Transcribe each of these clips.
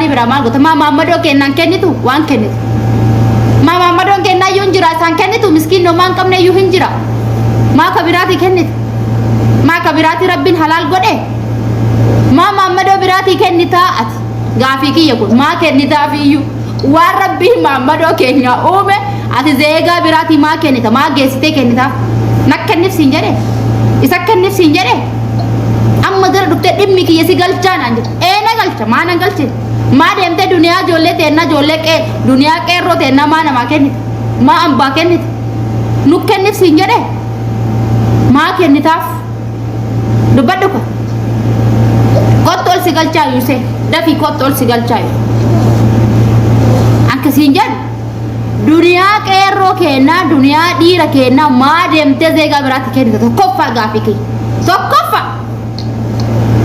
Bangani beramal gota mama do kenan kenitu wan kenit. Mama do kenan yun jira san kenitu miskin no man kamne yu hinjira. Ma kabirati kenit. Ma kabirati rabbin halal gode. Mama do birati kenita at gafi ki yakun ma kenita fi yu. Wa rabbi mama do kenya ome at zega birati ma kenita ma gesite kenita. Nakkenif sinjare. Isa kenif sinjare. Amma dar dukte dimmi ki yesi galchan anje ena galcha mana galche ma demte dunia jolle tenna jolle ke dunia ke ro tenna mana ma kenit ma amba kenit nuk kenit sinjare ma kenitaf dubaddu ko kotol si galcha yuse dafi kotol si galcha anke sinjar dunia ke ro kenna dunia dira kenna ma demte zega berati kenit to kofa gafiki to kofa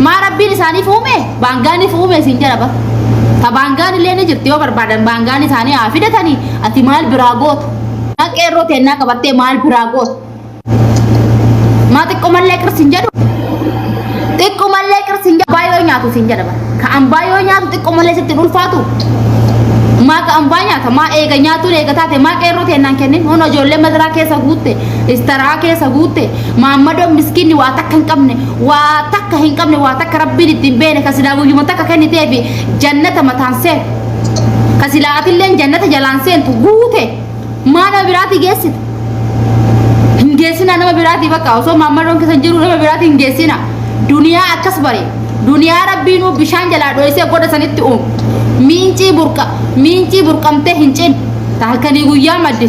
Ma rabbi lisani fume bangani fume sinjara ba ta bangani lene jirti o barbadan bangani sani afida tani ati mal biragot na kero tenna kabatte mal biragot ma te komalle kar sinjadu te komalle kar sinja bayo nyaatu sinjara ba ka ambayo nyaatu te komalle sitti ulfatu ma ka ambanya ta ma ega nyaatu ega tate ma kero tenna kenin hono jolle madra ke sagutte istara ke sagutte mamado miskini wa takkan kamne wa takka hin kamne wa takka rabbi dimbene kasida buju mutaka kan tebi jannata matanse kasila atillen jannata jalansen tu gute mana birati gesit hingesina nama birati baka so mamado ke sanjiru nama birati hingesina dunia akas bare dunia rabbi nu bishan jala do ise goda sanitti minci burkamte hincin tahkani guyya maddi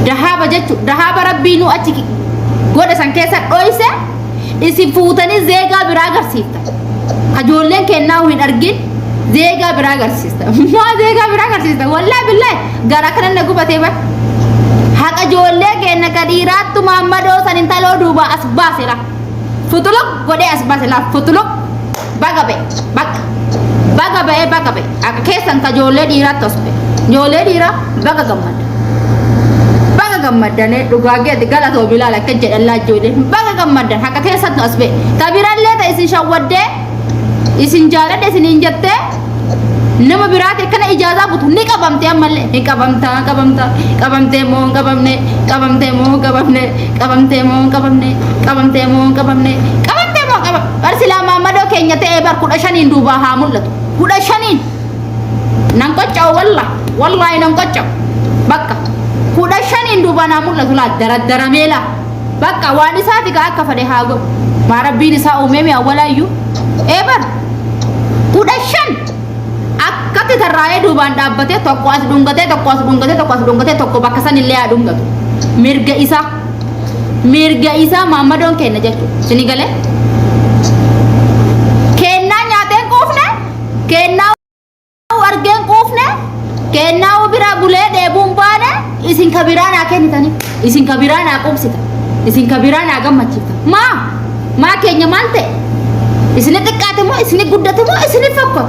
dahaba jettu dahaba rabbi nu achiki goda san kesa doise isi futani zega biragar sita kajollen kenna hin argin zega biragar sita ma zega biragar sita wallahi billahi gara kana nagu bateba haqa jolle kenna kadiratu mamado sanin talo duba asbasira futuluk gode asbasila futuluk bagabe bagabe aka kesan ka jolle dira tosbe jolle dira baga gammadda ne dugage de gala to bilala kajje Allah jode baga gammadda haka kesan tosbe tabiralle ta isin shawwadde isin jarade isin injatte nama birate kana ijaza butu ni qabamte amalle ni qabamte mo barsila mamado kenya te bar kuda shanin duba ha mullatu kuda shanin nan koccaw wallahi nan koccaw bakka kuda shanin duba na mullatu la daradara mela bakka wani sati ga aka fade hago marabbi ni sa umemi awalayu ebar kuda shan akkati taraye duban dabbate tokkos dungate tokko bakka sanin le adungatu mirga isa mamadon kenna jettu sinigale kenna wargen kufne kenna ubira bule de bumbane isin kabirana kenitani isin kabirana qumsita isin kabirana gammachita ma kenya mante isin tekate mo isin guddate mo isin fakko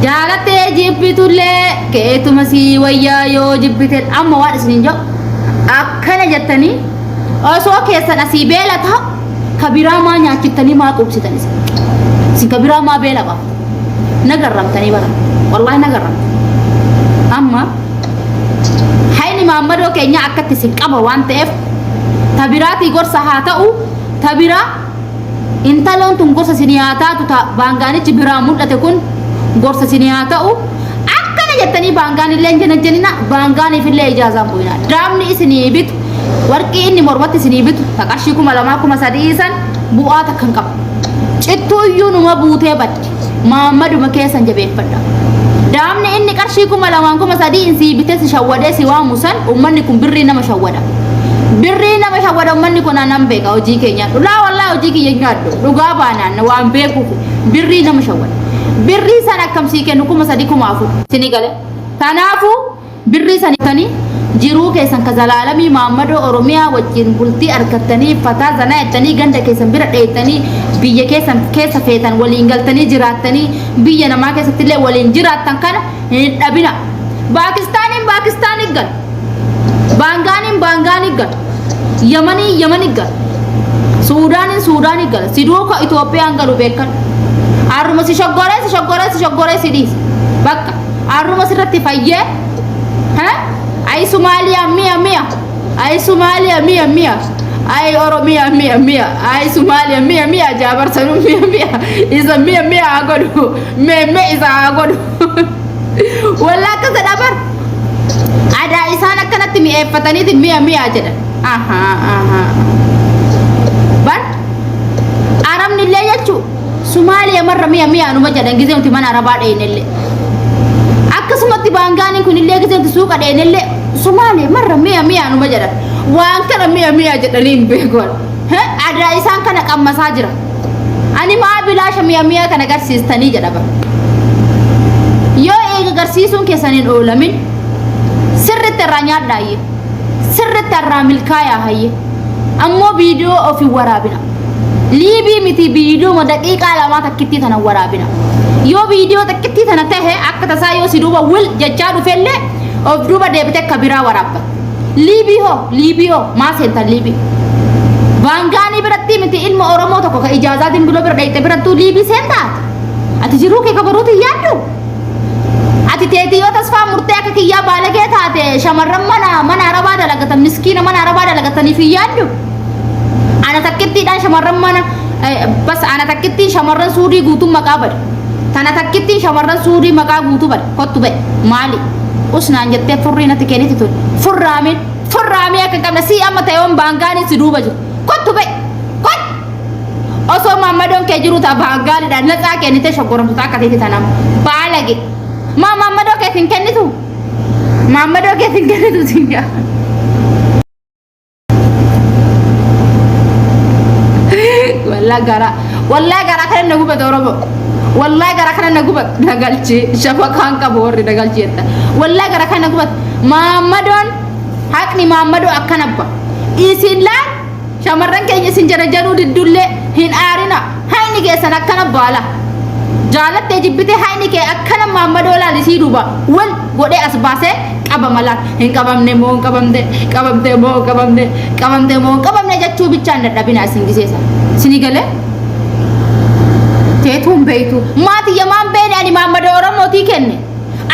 jalate jibbitulle keetu masi wayya yo jibbiten amma wa isin jo akkana jattani oso kesan asibela ta kabira ma nyachitani ma qumsitani isin kabira ma bela ba nagarramtani bara wallahi nagarramt amma hayni mamado kenya akatti sinqaba wante ef tabirati gorsa hatau tabira intalon tun gorsa siniyata tuta bangani cibira mudate kun gorsa siniyatau akkana jettani bangani lenjena jenina bangani fille ijazam buina damni isini bit warqi inni morwati isini bit taqashi kuma lama kuma sadisan buata kankap cittu yunuma bute batti Muhammadu makesan jabeeffadha daamne inni qarshii kuma lamaan kuma sadii insi bitesi shawwade si waa musan ummanni kun birrii nama shawwada ummanni kun anan beeka hojii keenya laa wallahi hojii kiyya nyaaddo dhugaa baanaan waan beekuuf birrii nama shawwada birrii sana akkamsii kennu kuma sadii kuma afur sini gale tanaafu birrii sanitani jiruu keessan kazalaalami Muhammadu Oromiyaa wajjin bultii argattanii fataa zana ettanii ganda keessan bira dheeytanii biyya keessan keessa feetan waliin galtanii jiraattanii biyya namaa keessatti illee waliin jiraattan kana hin dhabina Paakistaanin gal Baangaanin gal Yamanii gal Suudaanin gal Siduuka Itoophiyaan galu beekan arruma si shoggore si dis bakka arruma sirratti fayye ha ay Somalia mia ay Somalia mia ay Oromia mia ay Somalia mia Jabar sanu mia isa mia agodu me isa agodu wala ka sadabar ada isana kanatti mi efatani mia jeda aha ban aram nille yachu Somalia marra mia anu majadan gize unti mana araba de nelle akkasumatti bangani kunille gize unti suqa de nelle Somalia marra mia anu majadan waan kana mia jedalin begol ha ada isan kana qammasa jira ani ma bilasha mia kana garsistani jedaba yo eega garsisun kesanin olamin sirri teranya daye sirri terra milkaya haye ammo video of warabina libi miti video ma daqiqa lama takkitti tana warabina yo video takkitti tana tahe akka tasayo siduba wul jajjadu felle of duba debite kabira warabba libi ho ma senta libi bangani biratti miti ilmu oromo tokko ka ijazatin bilo bir daite birattu libi senta ati jiru ke kabaruti yaddu ati tetiyo tasfa murte akka kiya balage taate shamarran mana araba dalagata miskina mana araba dalagata ni fi yaddu ana takkitti dan shamarran mana bas ana takkitti shamarran suri gutu maqabad tana takkitti shamarran suri maqa gutu bad kottu be mali usna anjette furrina tikeniti tun furrami akka kamna si amma tayon bangani siduba ju kottu be kot oso mamadon ke jiru ta bangani dan natsa ke ni te shogoram ta ka titi tanam balage mamado ke tinkenitu mamado ke tinkenitu singa والله غرا كان نغوبت oromo والله غرا كان نغوبت nagalchi shafakan ka borri nagalchi etta والله غرا كان نغوبت mamadon hakni mamado akanabba isinlan shamarran kenya sinjarajaru didulle hin arina hayni ge sana kanabala jalatte jibbite hayni ke akana mamado la lisiduba wal gode asbase qabamala hin qabamne mo qabamne jachu bicha ndabina singisesa sinigale tetum beitu mati yaman bene ani mamado oromoti kenne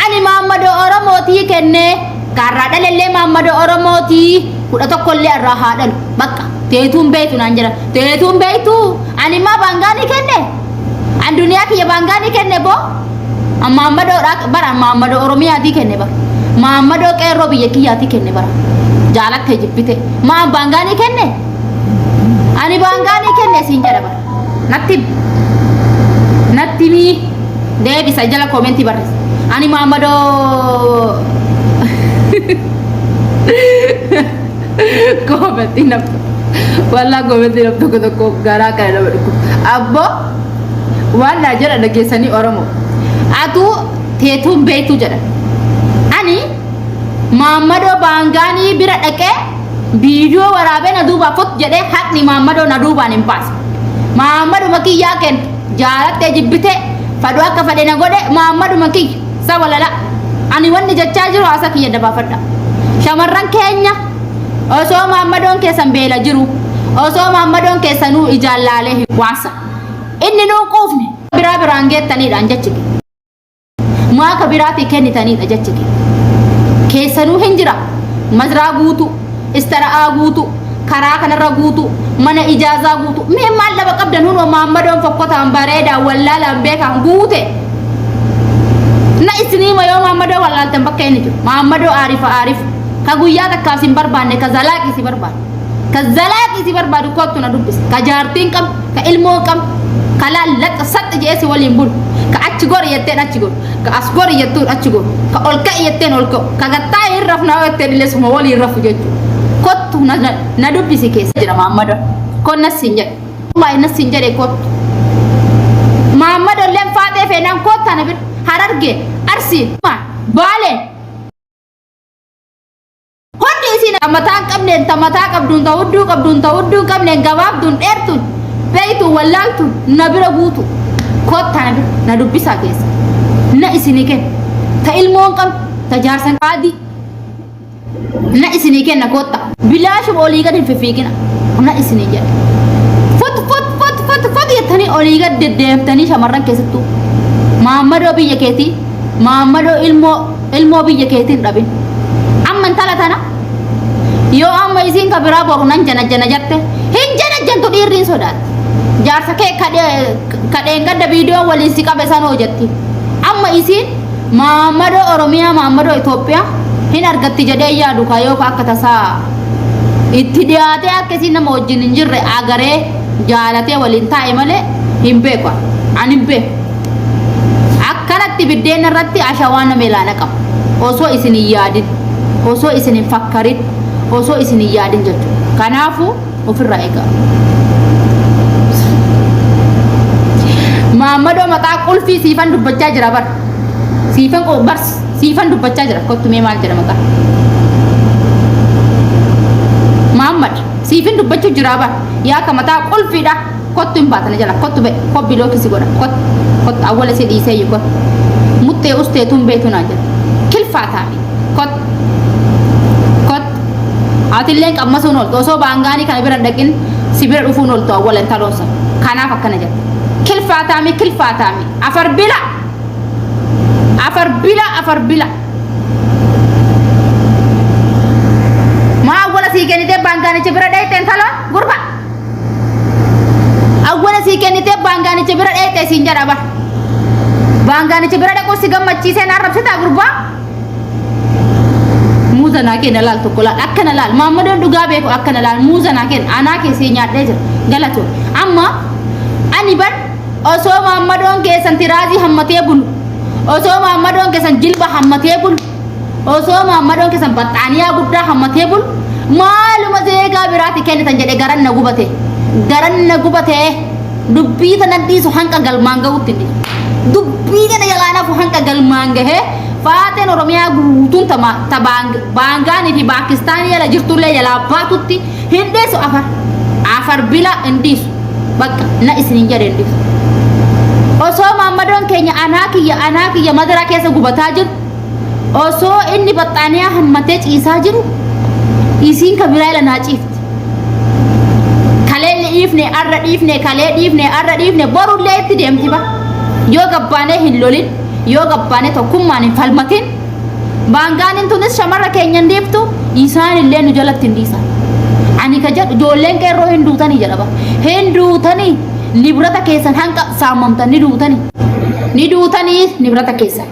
ani mamado oromoti kenne karada lelle mamado oromoti kuda tokkolle arahadal bakka tetum beitu nanjara tetum beitu ani ma bangani kenne an dunia ki bangani kenne bo mamado bara mamado oromia di kenne ba mamado qero biye kiyati kenne bara jalatte jibbite ma bangani kenne ani bangani kenne sinjara bara natti mi debi sajala commenti barres ani mamado commenti na wala commenti na to gara kana barku abbo wala jara da gesani oromo atu tetum beitu jara ani mamado bangani bira dake video warabe na duba fot jade hakni mamado na duba nim pas mamado makiya ken jalatte jibbite fadu akka fadena gode mamadu maki sawalala ani wanni jachaajiru asaki yedda bafadda shamarran kenya oso mamadon ke sambela jiru oso mamadon ke sanu ijallale wasa inni no qofni birangettani dan jachiki ma ka birati kenitani da jachiki ke sanu hinjira mazra gutu istara gutu kara kana ragutu mana ijaza gutu me malla ba qabdan huno mamadon fokkota ambareda walla lambe kan gute na isni ma yo mamado walla tambakke ni mamado arif ka guya ta kasim barbane ka zalaki si barbadu ko to na dubbis ka jartin kam ka ilmo kam kala lat sat jesi wali mbul ka acci gor yette acci gor ka asgor yettu acci gor ka olka yette olko ka gatta irrafna yette lesmo wali irrafu jeju kottu na dubbisi ke jira mamado kon nasinje mai nasinje de kot mamado lem faade fe nan ko tanabir hararge arsi ma bale hondi sina amata qabdun tawuddu qabne gababdun dertun beitu wallaltu nabira gutu kot tanabir na dubbisa kes na isinike ta ilmon qam ta jarsan qadi na isinike na kotta bilash oli gadin fifikina na isinike fot jettanii olii gad deddeemtanii shamarran keessattuu Maammadoo biyya keetii Maammadoo ilmoo biyya keetiin dhabin amma intala tana yoo amma isiin ka biraa boru nan jana jette hin jana jantu dhiirriin sodaat jaarsa kee kadheen gadda viidiyoo waliin si qabe sanoo jetti amma isiin Maammadoo Oromiyaa Maammadoo Itoophiyaa hin argatti jedhee yaadu kaayoo akka tasaa itti dhiyaatee akkasiin nama wajjin hin jirre agaree jaalatee waliin taa'e malee hin beeku ani hin beeku akkanatti biddeen irratti ashawaan nama ilaana qaba osoo isin hin yaadin osoo isin hin fakkarin osoo isin hin yaadin jechuudha kanaafuu ofirraa eegaa Maammadoo maqaa qulfii siifan dubbachaa jira bar siifan dubbachaa jira kottu mee maal jedha maqaa Muhammad siifin dubbachuu jira bar yaa ka mataa qulfiidha kottu hin baatana jala kottu be kobbi lookisi godha kottu awwala si dhiisee yi kottu muttee ustee tun beetu naa jira kilfaa taa'e kottu atilleen qammasuun oltu osoo baangaanii kana bira dhaqin si bira dhufuun oltu awwala hin taloonsa kanaaf akkana jira kilfaa taa'e afar bila si kenite bangani bira dhayte talo gurba awwala si kenite bangani bira dhayte sin jara bar bangani bira dhaqo si gammachiise na rabsita gurba muuzana ken laal tokko laal akkana laal Maammadoo dhugaa beeku akkana laal muuzana ken ana ke si nyaadhe jira galato amma ani bar osoo Maammadoon keessan tiraazi hammatee bulu osoo Maammadoon keessan jilba hammatee bulu osoo Maammadoon keessan baxaaniyaa guddaa hammatee bulu maaluma zeegaa biraati kennitan jedhe garan na gubate dubbii tanan dhiisu hanqa galmaan ga'utti dubbii kana yalaanaaf hanqa galmaan gahe faateen Oromiyaa guutuun ta baangaanii fi Paakistaanii yala jirtullee jalaa baatutti hin dhiisu afar bila hin dhiisu bakka na isinin jedhe hin dhiisu osoo Maammadoon keenya anaa kiyya madaraa keessa gubataa jiru osoo inni baxaaniyaa hammatee ciisaa jiru isiin ka biraa ila naa ciifti kalee dhiifne arra dhiifne kalee dhiifne arra dhiifne borullee itti deemti ba yoo gabbaanee hin lolin yoo gabbaanee tokkummaan hin falmatin baangaanin tunis shamarra keenyan deebtu isaan illee nu jalatti hin dhiisan ani ka jedhu ijoolleen qeerroo hin duutanii jedha ba hin duutanii nibrata keessan hanqa saamamtan ni duutanii nibrata keessan